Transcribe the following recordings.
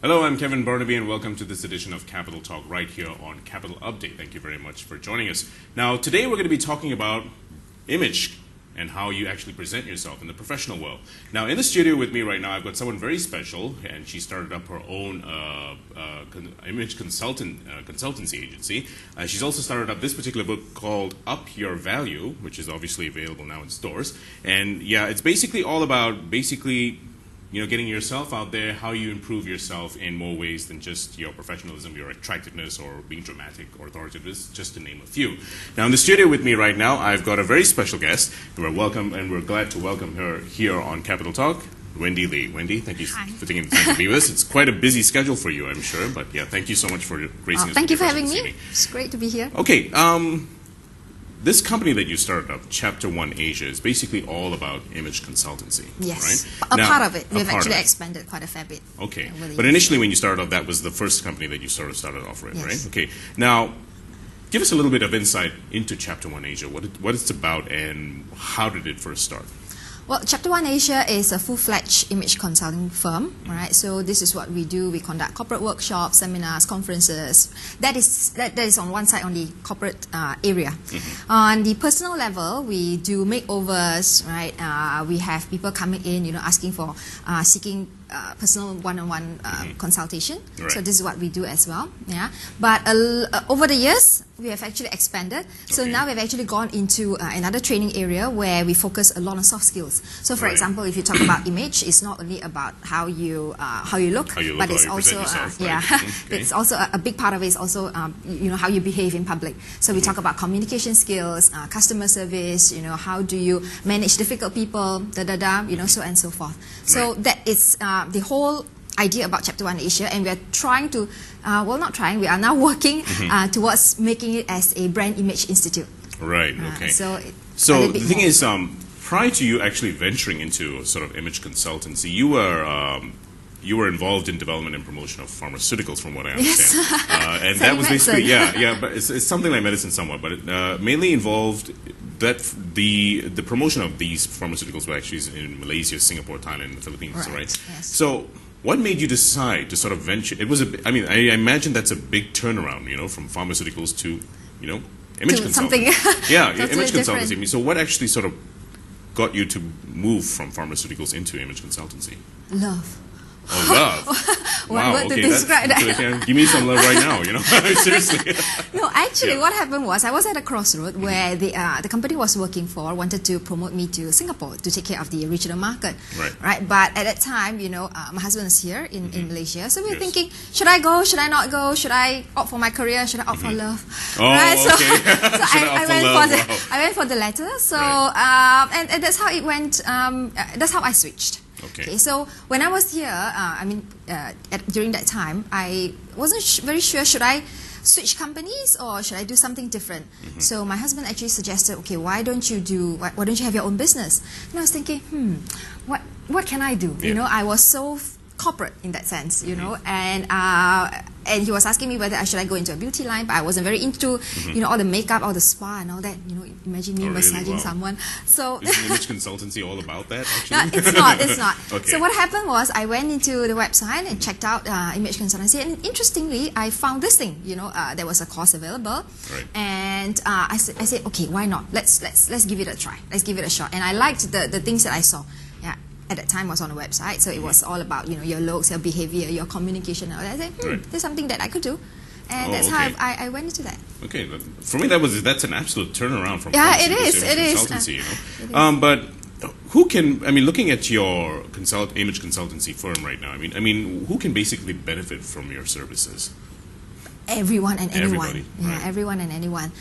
Hello, I'm Kevin Barnaby, and welcome to this edition of Capital Talk right here on Capital Update. Thank you very much for joining us. Now, today we're going to be talking about image and how you actually present yourself in the professional world. Now, in the studio with me right now, I've got someone very special, and she started up her own image consultancy agency. She's also started up this particular book called Up Your Value, which is obviously available now in stores. And yeah, it's basically all about getting yourself out there, how you improve yourself in more ways than just your professionalism, your attractiveness, or being dramatic or authoritative, just to name a few. Now, in the studio with me right now, I've got a very special guest, and we're glad to welcome her here on Capital Talk, Wendy Lee. Wendy, thank you for taking the time to be with us. It's quite a busy schedule for you, I'm sure, but yeah, thank you so much for gracing us. Thank you for having me. It's great to be here. Okay, this company that you started up, Chapter 1 Asia, is basically all about image consultancy. Yes, right? Part of it. We've actually expanded quite a fair bit. Okay, but initially when you started off, that was the first company that you started off with, right? Okay, now give us a little bit of insight into Chapter 1 Asia, what it's about and how did it first start? Well, Chapter 1 Asia is a full-fledged image consulting firm, right? So this is what we do. We conduct corporate workshops, seminars, conferences. That is on one side, on the corporate area. On the personal level, we do makeovers, right? We have people coming in, asking for, seeking personal one-on-one consultation. Right. So this is what we do as well. Yeah. But over the years, we have actually expanded. So now we've actually gone into another training area where we focus a lot on soft skills. So, for example, if you talk about image, it's not only about how you look, but it's also it's also a big part of it is also how you behave in public. So we talk about communication skills, customer service. How do you manage difficult people, so and so forth. So that is the whole idea about Chapter 1 Asia, and we are trying to, we are now working towards making it as a brand image institute. Right, okay. So the thing is, prior to you actually venturing into sort of image consultancy, you were involved in development and promotion of pharmaceuticals, from what I understand. Yes. And that was basically, but it's something like medicine somewhat, but it mainly involved that the promotion of these pharmaceuticals were actually in Malaysia, Singapore, Thailand, and the Philippines, right? Yes. So what made you decide to sort of venture? It was I imagine that's a big turnaround, from pharmaceuticals to, image consulting. Something image consultancy. So what actually sort of got you to move from pharmaceuticals into image consultancy? Love. Oh, love. Wow, okay. To describe that. Give me some love right now, Seriously. No, actually, what happened was I was at a crossroad where the company I was working for wanted to promote me to Singapore to take care of the regional market. Right. But at that time, my husband is here in Malaysia, so we were thinking, should I go? Should I not go? Should I opt for my career? Should I opt for love? Oh, right? So, okay. I went for the latter. So and that's how it went. That's how I switched. Okay, so when I was here, during that time, I wasn't very sure, should I switch companies or should I do something different? So my husband actually suggested, okay, why don't you have your own business? And I was thinking, what can I do? I was so corporate in that sense, and he was asking me whether I should go into a beauty line, but I wasn't very into, all the makeup, all the spa and all that. Imagine me massaging someone. So is image consultancy all about that? Actually, no, it's not. Okay. So what happened was I went into the website and checked out image consultancy, and interestingly, I found this thing. There was a course available, and I said, okay, why not? Let's give it a try. Let's give it a shot. And I liked the things that I saw. At that time, I was on a website, so it was all about your looks, your behavior, your communication. And I said, there's something that I could do, and that's how I went into that. Okay, for me that's an absolute turnaround from it is. consultancy. But who can? Looking at your image consultancy firm right now, who can basically benefit from your services? Everyone and anyone. Everybody, everyone and anyone.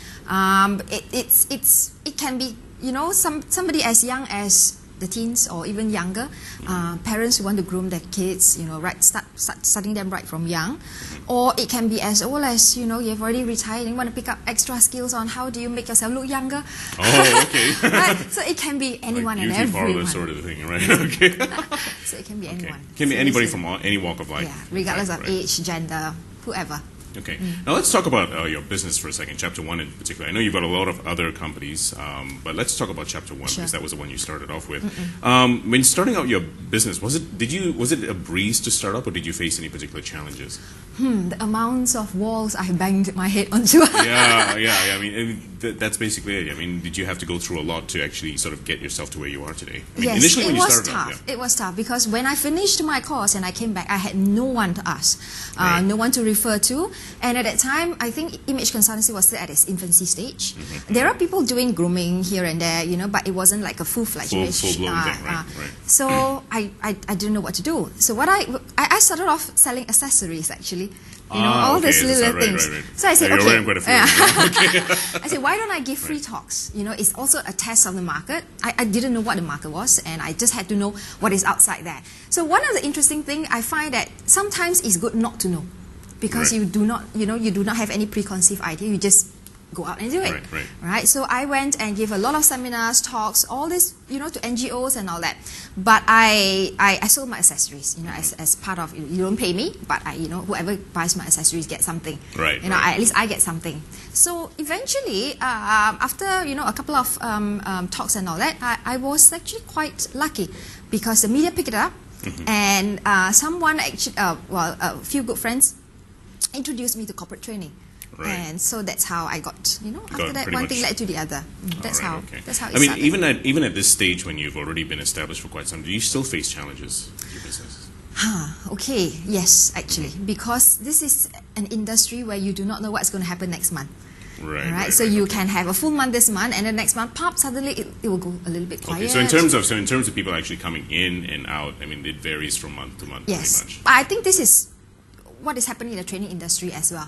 It can be somebody as young as the teens or even younger, parents who want to groom their kids, start studying them right from young, or it can be as old as you've already retired and you want to pick up extra skills on how do you make yourself look younger. Oh, okay. Right? So it can be anyone and everyone. Beauty parlor sort of thing, right? Okay. So it can be anyone. Can be anybody from any walk of life. Yeah, regardless of age, gender, whoever. Okay. Now let's talk about your business for a second, Chapter 1 in particular. I know you've got a lot of other companies, but let's talk about Chapter 1 because that was the one you started off with. When starting out your business, was it a breeze to start up, or did you face any particular challenges? The amounts of walls I banged my head onto. Yeah. I mean, that's basically it. I mean, did you have to go through a lot to actually sort of get yourself to where you are today? I mean, Yes, initially it when you was started tough. out, yeah. It was tough because when I finished my course and I came back, I had no one to ask, Right. no one to refer to. And at that time, I think image consultancy was still at its infancy stage. There are people doing grooming here and there, but it wasn't like a full-fledged image. Full-blown thing, right? So I didn't know what to do. So what I started off selling accessories actually. All these little things. Right. So I said, you're okay. wearing quite a few. I said, why don't I give free talks? It's also a test of the market. I didn't know what the market was, and I just had to know what is outside there. So one of the interesting things I find that sometimes it's good not to know, because Right. you do not have any preconceived idea. You just go out and do it. Right. So I went and gave a lot of seminars, talks, all this, to NGOs and all that. But I sold my accessories, as part of, you don't pay me, but whoever buys my accessories gets something. Right. At least I get something. So eventually, after, a couple of talks and all that, I was actually quite lucky because the media picked it up, and someone actually, a few good friends introduced me to corporate training. Right. And so that's how I got, after that one thing led to the other. That's how it started. Even at this stage when you've already been established for quite some time, do you still face challenges in your business? Okay, yes, actually, because this is an industry where you do not know what's going to happen next month. Right. So you can have a full month this month, and then next month, pop, suddenly it will go a little bit quiet. Okay, so in terms of people actually coming in and out, I mean, it varies from month to month pretty much. But I think this is what is happening in the training industry as well,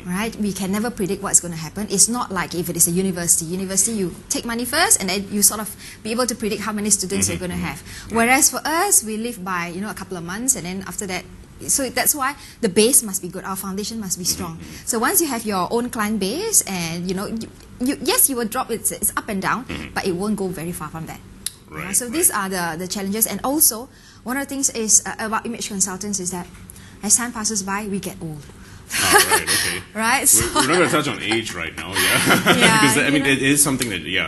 right? We can never predict what's going to happen. It's not like if it is a university. University, you take money first, and then you sort of be able to predict how many students you're going to have. Whereas for us, we live by a couple of months, and then after that, so that's why the base must be good. Our foundation must be strong. So once you have your own client base, and yes, you will drop it's up and down, but it won't go very far from that. Right. So these are the challenges, and also one of the things is about image consultants is that as time passes by, we get old. Right, okay. Right? We're not going to touch on age right now, because it is something that you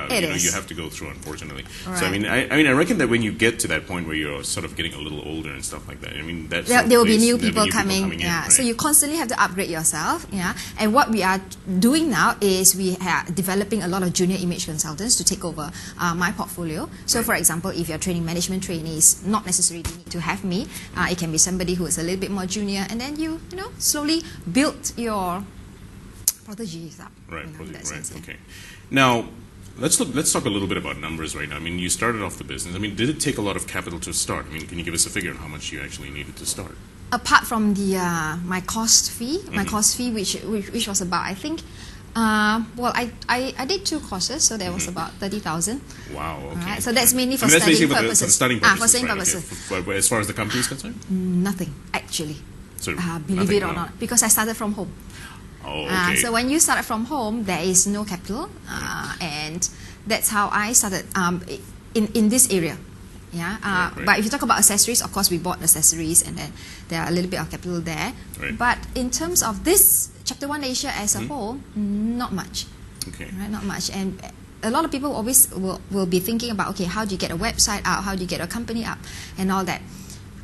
have to go through, unfortunately. Right. So I reckon that when you get to that point where you're sort of getting a little older and stuff like that, there will be new people coming. in, Yeah. right? So you constantly have to upgrade yourself. Yeah. And what we are doing now is we are developing a lot of junior image consultants to take over my portfolio. So for example, if you're training management trainees, not necessarily need to have me. It can be somebody who is a little bit more junior, and then you slowly build your proteges up. Right. Sense, Okay. Now, let's talk a little bit about numbers right now. I mean, you started off the business. I mean, did it take a lot of capital to start? I mean, can you give us a figure on how much you actually needed to start? Apart from the my cost fee, which was about, I think, I did 2 courses, so there was about 30,000. Wow. Okay. Right, so that's mainly for that's studying basically purposes. For studying purposes. For studying right, purposes. Okay. As far as the company is concerned? Nothing, actually. So believe it or not, because I started from home. Oh, okay. So when you started from home, there is no capital, and that's how I started in this area. Yeah. Right. But if you talk about accessories, of course we bought accessories, and then there are a little bit of capital there. Right. But in terms of this Chapter 1 Asia as a whole, not much. Okay. Right, not much. And a lot of people always will be thinking about, okay, how do you get a website out? How do you get a company up? And all that.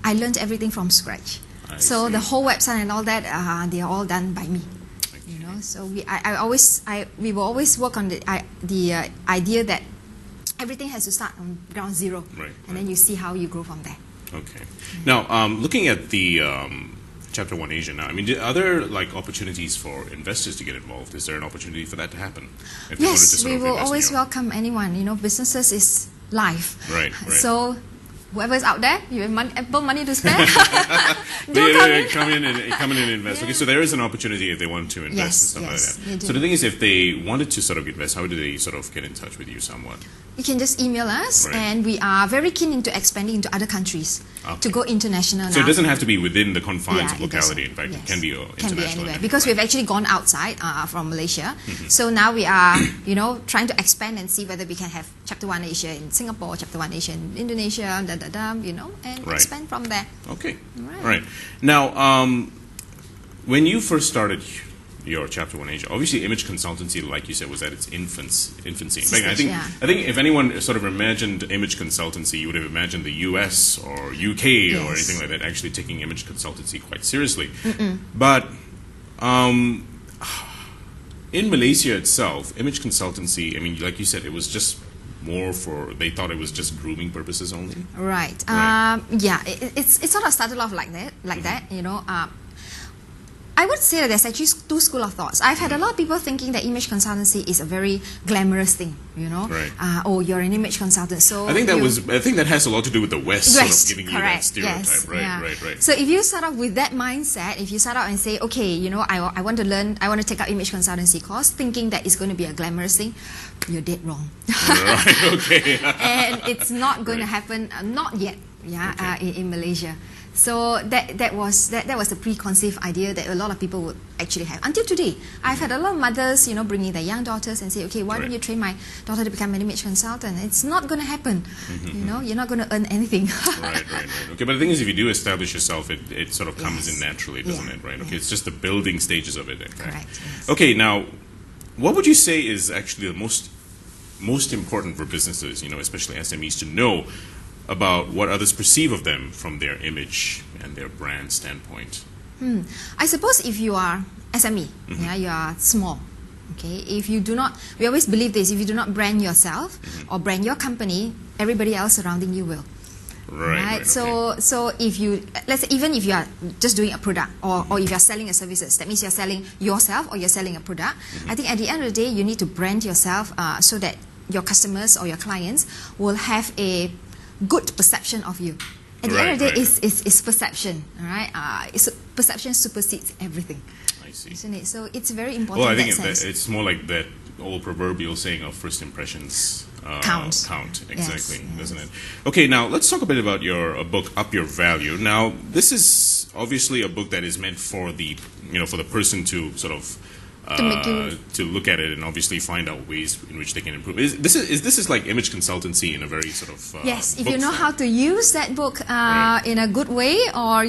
I learned everything from scratch. I So see. the whole website and all that, they are all done by me. So we will always work on the idea that everything has to start on ground zero, and then you see how you grow from there. Okay. Now, looking at the Chapter 1 Asia now, I mean, are there opportunities for investors to get involved? Is there an opportunity for that to happen? If they wanted to Yes, sort we of will invest in always your- welcome anyone. Businesses is life. Right. So whoever's out there, you have ample money to spare. Come in and invest. Okay, so there is an opportunity if they want to invest and stuff like that. do. So the thing is, if they wanted to sort of invest, how do they sort of get in touch with you somewhat? You can just email us, and we are very keen into expanding into other countries to go international. So now. it doesn't have to be within the confines of it locality. doesn't. In fact, Yes. it can be international. Can be anywhere, because we've actually gone outside from Malaysia. So now we are, trying to expand and see whether we can have Chapter 1 Asia in Singapore, Chapter 1 Asia in Indonesia, and expand from there. Okay. Right. Right. Now, when you first started your Chapter 1 Asia, obviously image consultancy, like you said, was at its infancy. In fact, Stage, I think if anyone sort of imagined image consultancy, you would have imagined the US or UK or anything like that actually taking image consultancy quite seriously. But in Malaysia itself, image consultancy, I mean, like you said, it was just more for, they thought it was just grooming purposes only. Right. Yeah, it sort of started off like that, you know. I would say that there's actually two schools of thoughts. I've had a lot of people thinking that image consultancy is a very glamorous thing, you know. Right. Oh, you're an image consultant, so I think that has a lot to do with the West, sort of giving you that stereotype. Yes, right, yeah. right. So if you start off with that mindset, if you start out and say, okay, you know, I want to learn, I want to take up image consultancy course, thinking that it's going to be a glamorous thing, you're dead wrong. Right. Okay. And it's not going to happen, not yet. Yeah, in Malaysia. So that was the preconceived idea that a lot of people would actually have. Until today, I've had a lot of mothers, you know, bringing their young daughters and say, okay, why don't you train my daughter to become an image consultant? It's not going to happen. You know, you're not going to earn anything. Right. Okay, but the thing is, if you do establish yourself, it sort of comes in naturally, doesn't it? Right. Okay, it's just the building stages of it. Okay? Correct. Yes. Okay, now, what would you say is actually the most important for businesses, you know, especially SMEs, to know about what others perceive of them from their image and their brand standpoint? I suppose if you are SME, you are small. Okay, if you do not, we always believe this: if you do not brand yourself or brand your company, everybody else surrounding you will. Right. So if you, let's say, even if you are just doing a product or if you are selling a services, that means you are selling yourself or you're selling a product. I think at the end of the day, you need to brand yourself so that your customers or your clients will have a good perception of you. At the end of the day, it's perception, all right? Perception supersedes everything. I see. Isn't it? So it's very important. Well, I think in that sense. it's more like that old proverbial saying of first impressions count. Exactly, doesn't it? Okay, now let's talk a bit about your book, Up Your Value. Now, this is obviously a book that is meant for the for the person to sort of to look at it and obviously find out ways in which they can improve. This is like image consultancy in a very sort of yes. If you know how to use that book in a good way, or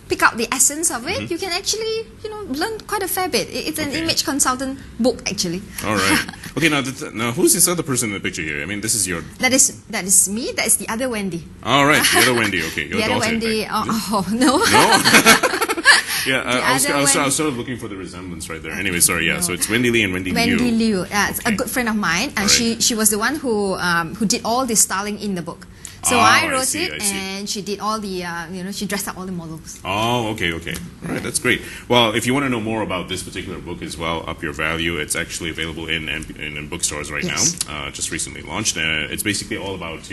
pick up the essence of it, you can actually learn quite a fair bit. It's an image consultant book actually. All right. Okay. Now who's this other person in the picture here? I mean, this is your. That is me. That is the other Wendy. All right, the other Wendy. Okay, your the other daughter. Wendy. Oh no. No. Yeah, I was sort of looking for the resemblance right there. Anyway, sorry. Yeah, so it's Wendy Lee and Wendy Liu. Wendy Liu, it's a good friend of mine, and she was the one who did all the styling in the book. So I wrote it, and she did all the she dressed up all the models. Oh, okay. All right, that's great. Well, if you want to know more about this particular book as well, Up Your Value, it's actually available in bookstores right now. Just recently launched. It's basically all about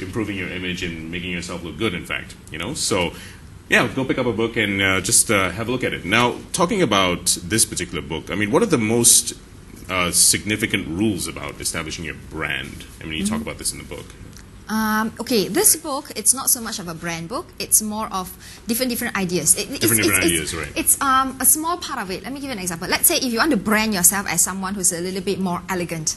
improving your image and making yourself look good. In fact, so. Yeah, go pick up a book and just have a look at it. Now, talking about this particular book, I mean, what are the most significant rules about establishing your brand? I mean, you talk about this in the book. Okay, this book, it's not so much of a brand book. It's more of different ideas. Different ideas, right. It's a small part of it. Let me give you an example. Let's say if you want to brand yourself as someone who's a little bit more elegant.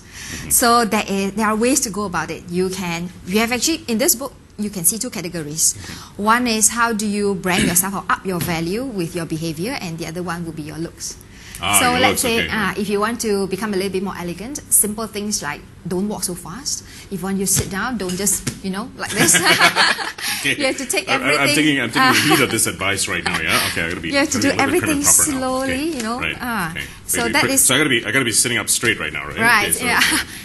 So there are ways to go about it. You have actually, in this book, you can see two categories. One is how do you brand yourself or up your value with your behavior, and the other one will be your looks. So let's say if you want to become a little bit more elegant, simple things like don't walk so fast. If when you sit down, don't just like this. You have to take everything. I'm taking the heat of this advice right now. Yeah. Okay. I gotta be. You have to do everything slowly. Right. So that is. So I gotta be sitting up straight right now, right? Right. Okay,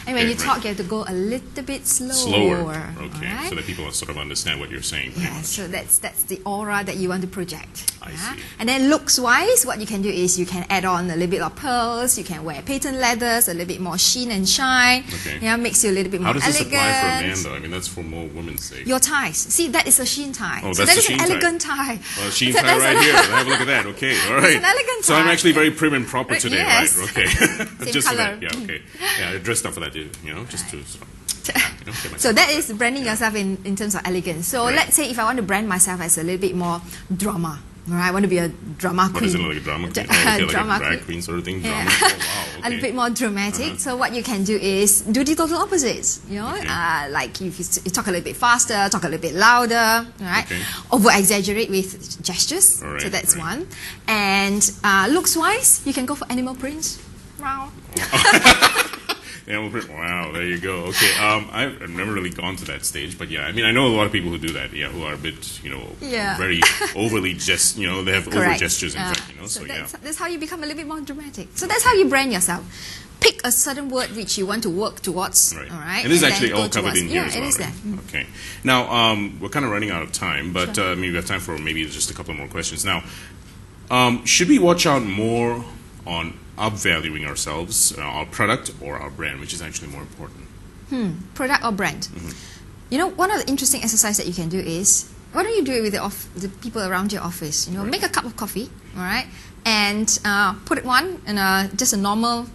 and when you talk, you have to go a little bit slower. Okay. Right? So that people sort of understand what you're saying. Yeah. So that's the aura that you want to project. I see. And then looks-wise, what you can do is you can add on a little bit of pearls. You can wear patent leathers, a little bit more sheen and shine. Okay. Yeah, makes you a little bit more elegant. How does this apply for a man, though? I mean, that's for more women's sake. Your ties. See, that is a sheen tie. Oh, so that's that is an elegant tie. Well, sheen tie right here. Have a look at that. Okay, all right. It's an elegant tie. So I'm actually very prim and proper today, yes. right? Okay. Same just color. For that. Yeah, okay. Yeah, I dressed up for that, just to sort of. So that is branding yourself in terms of elegance. So let's say if I want to brand myself as a little bit more drama. All right, I want to be a drama queen. What is it, like a drama queen? Oh, okay, like Drama a drag queen. queen sort of thing? Yeah. Drama? Oh, wow, A okay. little bit more dramatic. So what you can do is do the total opposites. You know, Okay. like if you talk a little bit faster, talk a little bit louder. All right, Okay. over exaggerate with gestures. All right, so that's right. one. And looks wise, you can go for animal prints. Wow. Animal print. Wow, there you go. Okay, I've never really gone to that stage, but yeah, I mean, I know a lot of people who do that. Yeah, who are a bit, Yeah. very overly they have over Correct. gestures. In fact, So yeah. that's how you become a little bit more dramatic. So that's how you brand yourself. Pick a certain word which you want to work towards. Right. All right. And this is then actually go all covered towards- in here yeah, as well, it is right? there. Okay. Now, we're kind of running out of time, but I mean, we have time for maybe just a couple more questions. Now, should we watch out more on upvaluing ourselves, our product, or our brand, which is actually more important? Product or brand. You know, one of the interesting exercise that you can do is, why don't you do it with the people around your office? You know, make a cup of coffee, all right, and put one in just a normal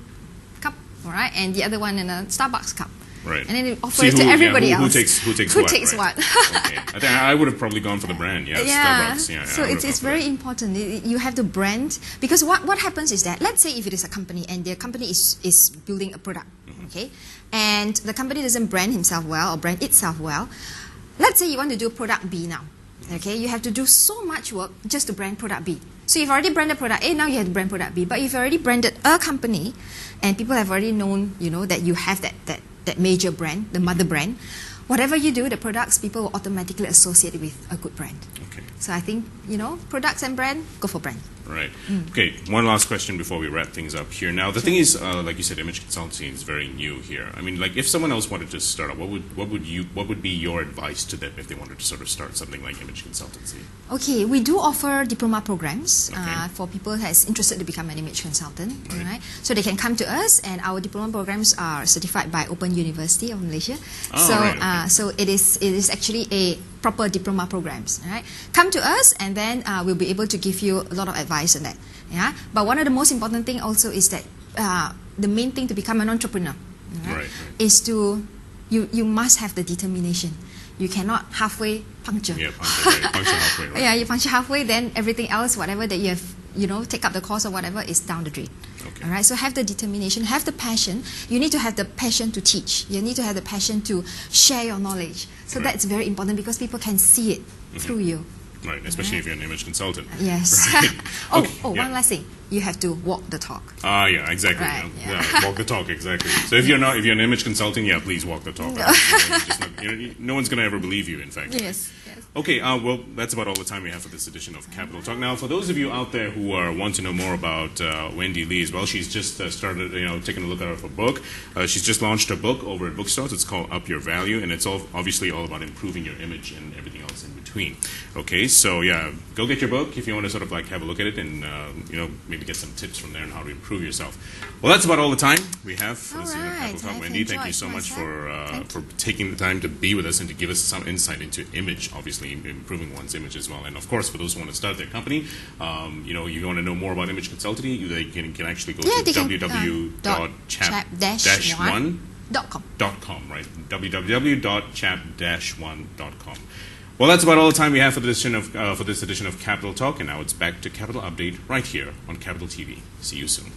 cup, all right, and the other one in a Starbucks cup. Right. And then you offer See it to everybody who else. Who takes Who what? takes right? what? Okay. I think I would have probably gone for the brand. Yeah. Starbucks. Yeah. So I would it's have gone for very that. important. You have to brand, because what happens is that, let's say if it is a company and their company is building a product, okay, and the company doesn't brand himself well or brand itself well. Let's say you want to do product B now, okay, you have to do so much work just to brand product B. So you've already branded product A, now you have to brand product B, but you've already branded a company, and people have already known, that you have that major brand, the mother brand. Whatever you do, the products, people will automatically associate it with a good brand. Okay. So I think, products and brand, go for brand. Right. Okay. One last question before we wrap things up here. Now, the thing is, like you said, image consulting is very new here. I mean, like, if someone else wanted to start up, what would be your advice to them if they wanted to sort of start something like image consultancy? Okay, we do offer diploma programs Okay. for people that's interested to become an image consultant. Right. So they can come to us, and our diploma programs are certified by Open University of Malaysia. Oh, so right, okay. so it is actually a proper diploma programs. Right. Come to us, and then we'll be able to give you a lot of advice on that. Yeah. But one of the most important thing also is that the main thing to become an entrepreneur, Right. is to you must have the determination. You cannot halfway puncture. Yeah. Puncture halfway. Right. Yeah, you puncture halfway, then everything else, whatever that you have, take up the course or whatever, is down the drain. Okay. All right, so have the determination, have the passion. You need to have the passion to teach. You need to have the passion to share your knowledge. So Right. that's very important, because people can see it through you. Right. Especially if you're an image consultant. Yes. Right. Oh, Okay, yeah. one last thing. You have to walk the talk. Yeah, exactly. Right, Yeah. yeah. Walk the talk, exactly. So if you're an image consultant, yeah, please walk the talk. No one's gonna ever believe you. In fact. Yes. Okay, well, that's about all the time we have for this edition of Capital Talk. Now, for those of you out there who want to know more about Wendy Lee as well, she's just started, taking a look at her book. She's just launched a book over at bookstores. It's called Up Your Value, and it's obviously all about improving your image and everything else in between. Okay, so yeah, go get your book if you want to sort of like have a look at it and maybe get some tips from there on how to improve yourself. Well, that's about all the time we have for this edition of Capital Talk. I've Wendy, thank you enjoyed so much myself. for taking the time to be with us and to give us some insight into image, obviously improving one's image as well. And of course, for those who want to start their company, you want to know more about image consulting, they can actually go to www.chap-1.com, right? www.chap-1.com. Well, that's about all the time we have for this edition of Capital Talk, and now it's back to Capital Update right here on Capital TV. See you soon.